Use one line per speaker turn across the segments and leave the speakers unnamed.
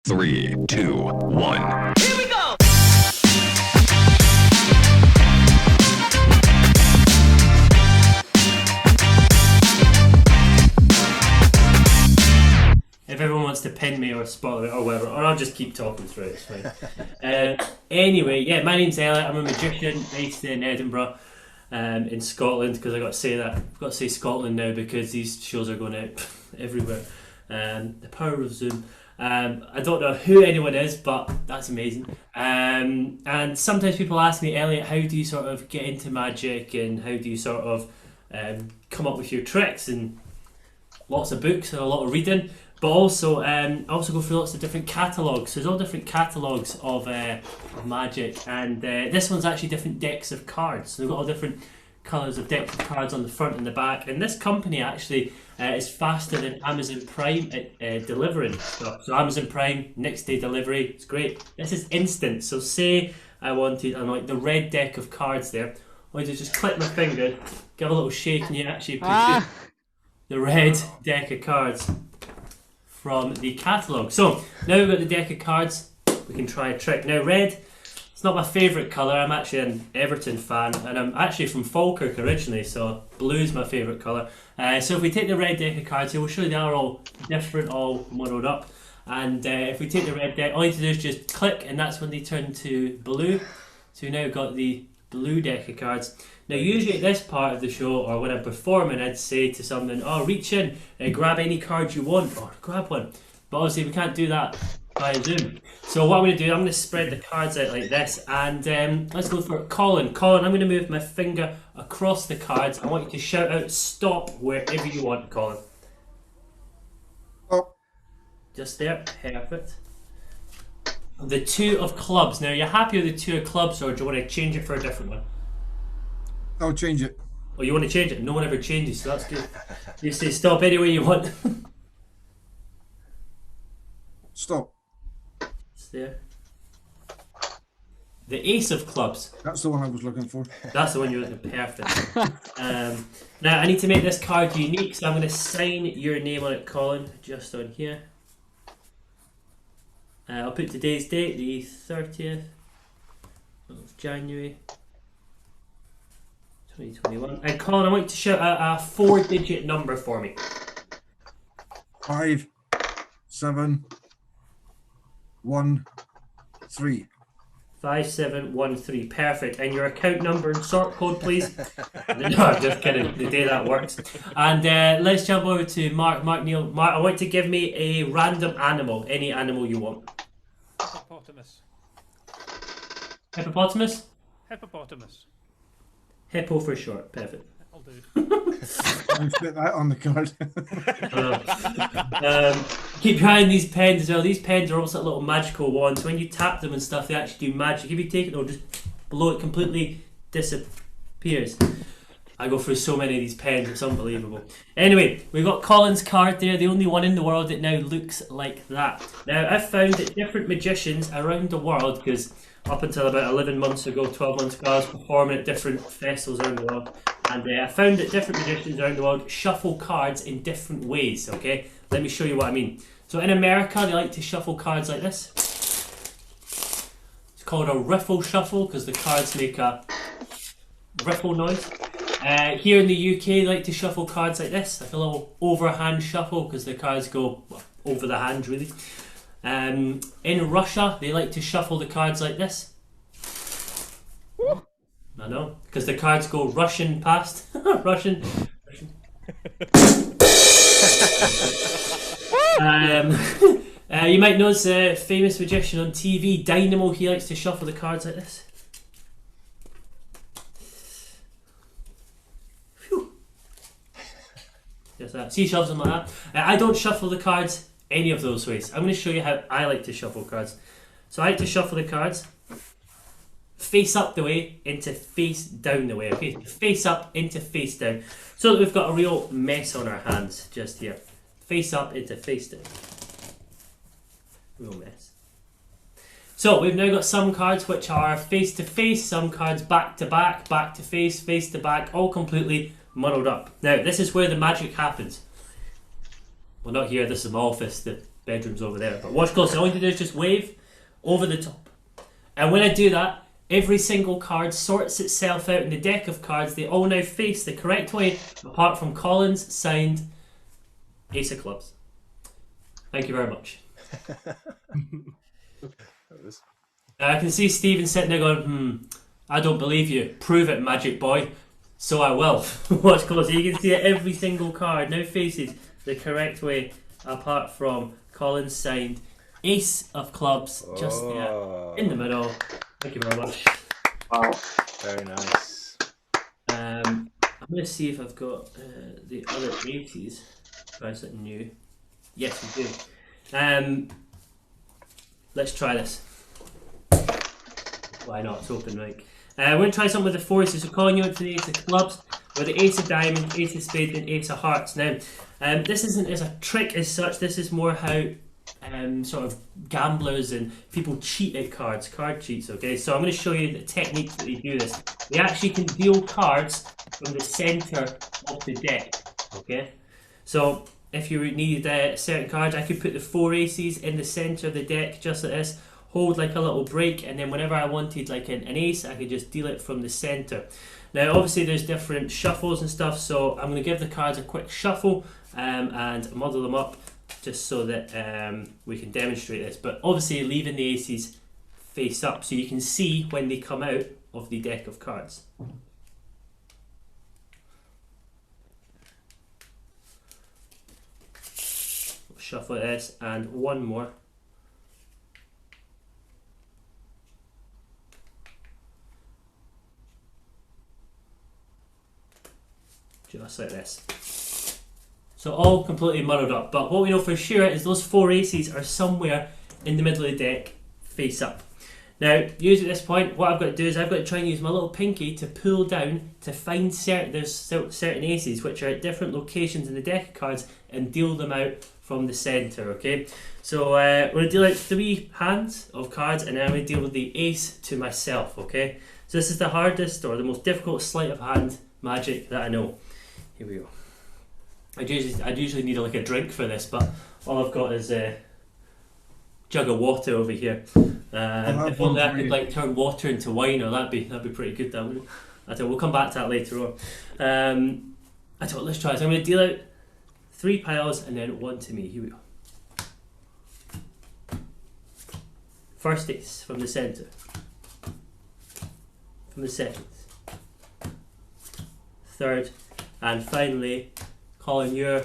3, 2, 1.
Here we go! If everyone wants to pin me or spoil it or whatever, or I'll just keep talking through it, it's fine. Anyway, yeah, my name's Elliot. I'm a magician based in Edinburgh, in Scotland, because I've got to say that. I've got to say Scotland now because these shows are going out everywhere. The power of Zoom. I don't know who anyone is, but that's amazing. And sometimes people ask me, Elliot, how do you sort of get into magic and how do you sort of come up with your tricks? And lots of books and a lot of reading. But also, I also go through lots of different catalogues. So there's all different catalogues of magic, and this one's actually different decks of cards. So they've got all different colours of decks of cards on the front and the back. And this company actually is faster than Amazon Prime at delivering stuff. So Amazon Prime, next day delivery, it's great. This is instant. So say I wanted, like the red deck of cards there, I would just click my finger, give a little shake, and you actually produce the red deck of cards from the catalogue. So now we've got the deck of cards, we can try a trick. Now red, it's not my favourite colour. I'm actually an Everton fan and I'm actually from Falkirk originally, so blue's my favourite colour. So if we take the red deck of cards here, we'll show you they are all different, all modeled up. And if we take the red deck, all you have to do is just click and that's when they turn to blue. So we've now got the blue deck of cards. Now usually at this part of the show, or when I'm performing, I'd say to someone, oh, reach in, grab any card you want, or grab one. But obviously we can't do that via Zoom. So what I'm going to do, I'm going to spread the cards out like this, and let's go for Colin. Colin, I'm going to move my finger across the cards. I want you to shout out stop wherever you want, Colin.
Oh.
Just there, perfect. The two of clubs. Now, are you happy with the two of clubs, or do you want to change it for a different one?
I'll change it.
Oh, you want to change it? No one ever changes, so that's good. You say stop any way you want.
Stop.
It's there. The ace of clubs.
That's the one I was looking for.
That's the one you're looking for. Perfect. Now, I need to make this card unique, so I'm going to sign your name on it, Colin, just on here. I'll put today's date, the 30th of January 2021. And Colin, I want you to shout out a 4-digit number for me.
5, 7, 1, 3.
5713, perfect. And your account number and sort code, please. No, I'm just kidding. The day that works. And let's jump over to Mark. Mark, I want you to give me a random animal, any animal you want.
Hippopotamus.
Hippopotamus?
Hippopotamus.
Hippo for short, perfect.
I'll do.
I'll fit that on the card.
Keep your eye on these pens as well. These pens are also little magical wands. When you tap them and stuff, they actually do magic. If you take it, they'll just blow it, completely disappears. I go through so many of these pens, it's unbelievable. Anyway, we've got Colin's card there, the only one in the world that now looks like that. Now, I've found that different magicians around the world, because up until about 11 months ago, 12 months ago, I was performing at different festivals around the world, and I found that different magicians around the world shuffle cards in different ways, okay? Let me show you what I mean. So in America, they like to shuffle cards like this. It's called a riffle shuffle, because the cards make a riffle noise. Here in the UK, they like to shuffle cards like this, like a little overhand shuffle, because the cards go over the hand, really. In Russia, they like to shuffle the cards like this. I know, because the cards go Russian past. Russian. You might notice a famous magician on TV, Dynamo, he likes to shuffle the cards like this. Just that. See, he shuffles them like that. I don't shuffle the cards any of those ways. I'm going to show you how I like to shuffle cards. So I like to shuffle the cards face up the way into face down the way. Okay, face up into face down, so that we've got a real mess on our hands just here. Face up into face down. Real mess. So we've now got some cards which are face to face, some cards back to face to back, all completely muddled up. Now this is where the magic happens. Well, not here, this is my office. The bedroom's over there. But watch closely. All you do is just wave over the top. And when I do that, every single card sorts itself out in the deck of cards. They all now face the correct way, apart from Colin's signed Ace of Clubs. Thank you very much. I can see Stephen sitting there going, I don't believe you. Prove it, Magic Boy. So I will. Watch closely. You can see that every single card now faces the correct way, apart from Colin's signed Ace of Clubs, just there in the middle. Thank you very much.
Wow.
Very nice.
I'm going to see if I've got the other aces. Try something new. Yes, we do. Let's try this. Why not? It's open mic. We're going to try something with the four aces. So calling you into the Ace of Clubs, with the Ace of Diamonds, Ace of Spades, and Ace of Hearts. Now, this isn't as a trick as such. This is more how sort of gamblers and people cheat at cards, card cheats. Okay, so I'm going to show you the technique that they do this. They actually can deal cards from the center of the deck. Okay, so if you need certain cards, I could put the four aces in the center of the deck just like this, hold like a little break, and then whenever I wanted like an ace, I could just deal it from the center. Now obviously there's different shuffles and stuff, so I'm going to give the cards a quick shuffle and muddle them up just so that we can demonstrate this, but obviously leaving the aces face up so you can see when they come out of the deck of cards. Shuffle this and one more. Just like this. So all completely muddled up, but what we know for sure is those four aces are somewhere in the middle of the deck, face up. Now, usually at this point, what I've got to do is I've got to try and use my little pinky to pull down to find there's certain aces which are at different locations in the deck of cards and deal them out from the centre, okay? So we're going to deal out 3 hands of cards and then I'm going to deal with the ace to myself, okay? So this is the hardest or the most difficult sleight of hand magic that I know. Here we go. I'd usually need like a drink for this, but all I've got is a jug of water over here. If only I could like turn water into wine, or that'd be pretty good. That would. I thought we'll come back to that later on. I thought let's try this. I'm going to deal out 3 piles and then 1 to me. Here we go. First ace from the centre. From the second. Third, and finally, calling your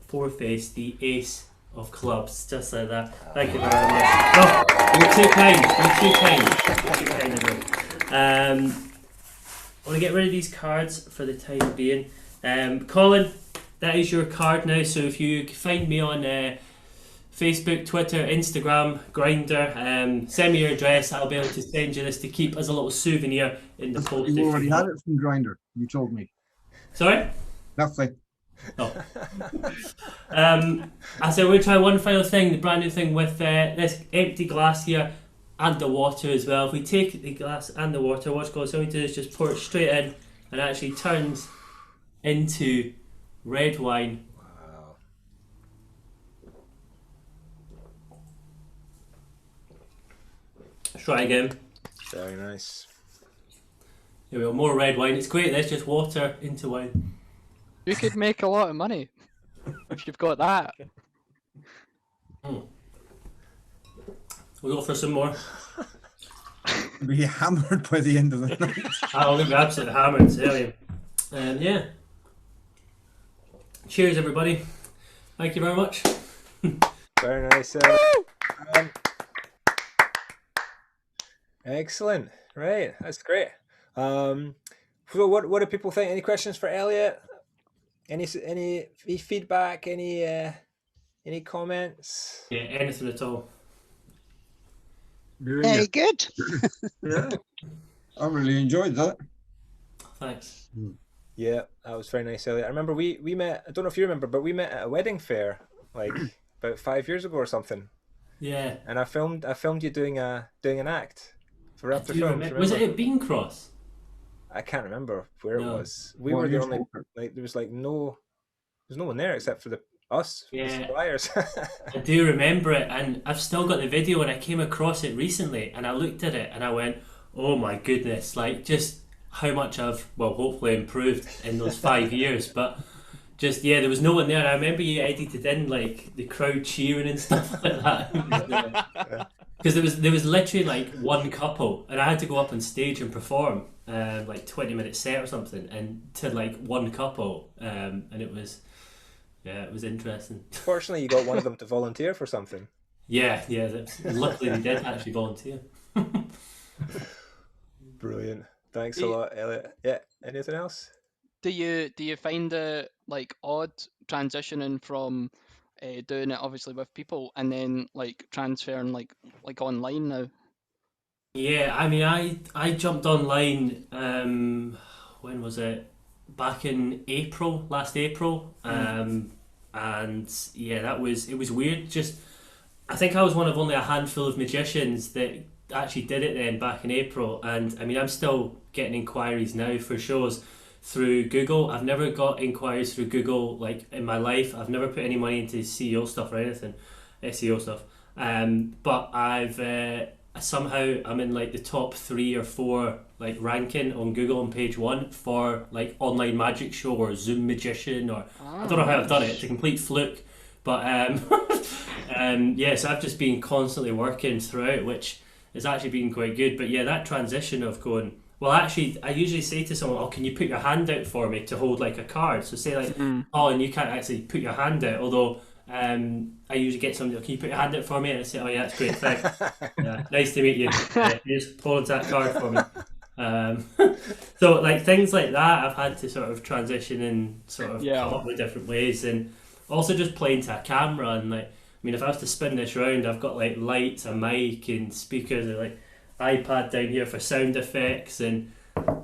fourth ace the Ace of Clubs, just like that. Thank you very much. Oh, you're too kind. You're too kind. Too kind. I want to get rid of these cards for the time being. Colin, that is your card now. So if you find me on Facebook, Twitter, Instagram, Grindr, send me your address. I'll be able to send you this to keep as a little souvenir in the post.
You already had it from Grindr. You told me.
Sorry?
Nothing.
Oh. I said we'll try one final thing, the brand new thing with this empty glass here and the water as well. If we take the glass and the water, what's going to do is just pour it straight in and it actually turns into red wine.
Wow.
Let's try again.
Very nice.
Here we go, more red wine. It's great, that's just water into wine.
You could make a lot of money if you've got that.
We'll go for some more.
Be hammered by the end of the night.
I'm going to be absolutely hammered, tell you. Yeah. Cheers, everybody. Thank you very much.
Very nice. Excellent. Right, that's great. So what do people think? Any questions for Elliot? Any feedback? Any comments?
Yeah, anything at all.
Very good.
Yeah. I really enjoyed that.
Thanks.
Yeah, that was very nice, Elliot. I remember we met. I don't know if you remember, but we met at a wedding fair like about 5 years ago or something.
Yeah.
And I filmed you doing an act for
I
After
do
Films.
remember. Was it at Bean Cross?
I can't remember where
No.
it was. We
Well,
were the
you're
only
smoker.
there's no one there except for the Us, the
Yeah.
suppliers.
I do remember it, and I've still got the video, and I came across it recently, and I looked at it, and I went, "Oh my goodness!" Like just how much I've hopefully improved in those 5 years. But just there was no one there. I remember you edited in like the crowd cheering and stuff like that. Because there was literally like one couple, and I had to go up on stage and perform like 20-minute set or something, and to like one couple, and it was interesting.
Fortunately, you got one of them to volunteer for something.
Yeah. Luckily, they did actually volunteer.
Brilliant. Thanks a lot, Elliot. Yeah. Anything else?
Do you find it like odd transitioning from doing it obviously with people and then like transferring like online now?
Yeah, I mean, I jumped online. When was it? Back in last April. And yeah, it was weird. Just I think I was one of only a handful of magicians that actually did it then back in April. And I mean, I'm still getting inquiries now for shows through Google. I've never got inquiries through Google like in my life. I've never put any money into SEO stuff or anything, SEO stuff. But I've somehow I'm in like the top 3 or 4 like ranking on Google on page 1 for like online magic show or Zoom magician or I don't know how I've done it. It's a complete fluke, but yeah. So I've just been constantly working throughout, which has actually been quite good. But yeah, that transition of going. Well, actually, I usually say to someone, "Oh, can you put your hand out for me to hold like a card?" So say like, "Oh, and you can't actually put your hand out." Although I usually get somebody, "Can you put your hand out for me?" And I say, "Oh yeah, that's great, thanks. Yeah, nice to meet you. Yeah, just hold that card for me." So like things like that, I've had to sort of transition and sort of come up with different ways, and also just playing to a camera and like. I mean, if I was to spin this round, I've got like lights, a mic, and speakers, and like iPad down here for sound effects, and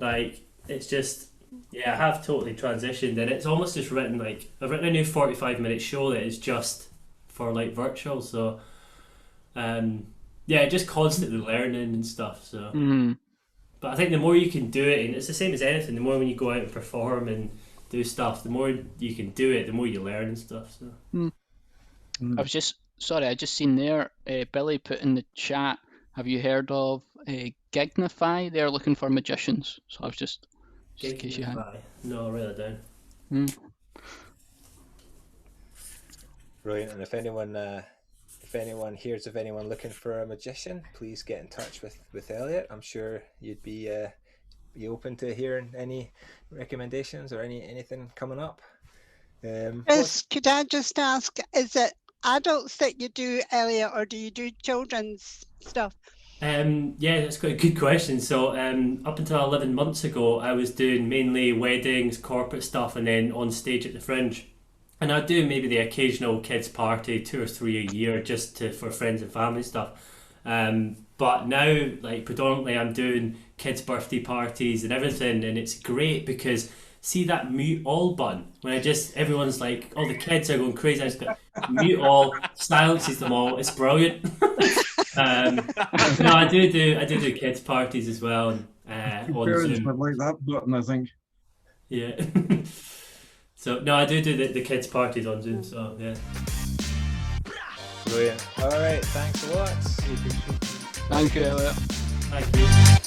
like it's just I have totally transitioned, and it's almost just I've written a new 45-minute show that is just for like virtual, so just constantly learning and stuff. So, but I think the more you can do it, and it's the same as anything, the more when you go out and perform and do stuff, the more you can do it, the more you learn and stuff. So.
I just seen there, Billy put in the chat, have you heard of Gignify? They're looking for magicians. So I was just in case you had.
No, I'll write that down.
Brilliant. And if anyone hears of anyone looking for a magician, please get in touch with Elliot. I'm sure you'd be open to hearing any recommendations or anything coming up.
Could I just ask, is it adults that you do, Elliot, or do you do children's stuff?
Yeah, that's quite a good question. So up until 11 months ago, I was doing mainly weddings, corporate stuff, and then on stage at the Fringe. And I'd do maybe the occasional kids party, 2 or 3 a year, just for friends and family stuff. But now, like predominantly, I'm doing kids' birthday parties and everything, and it's great because see that mute all button when everyone's like, all the kids are going crazy. I just go mute all, silences them all. It's brilliant. No, I do kids parties as well. On
Parents
Zoom.
would like that button, I think.
Yeah. So no, I do the kids parties on Zoom. So yeah.
Brilliant. All right. Thanks a lot.
Thank you, Elliot.
Thank you.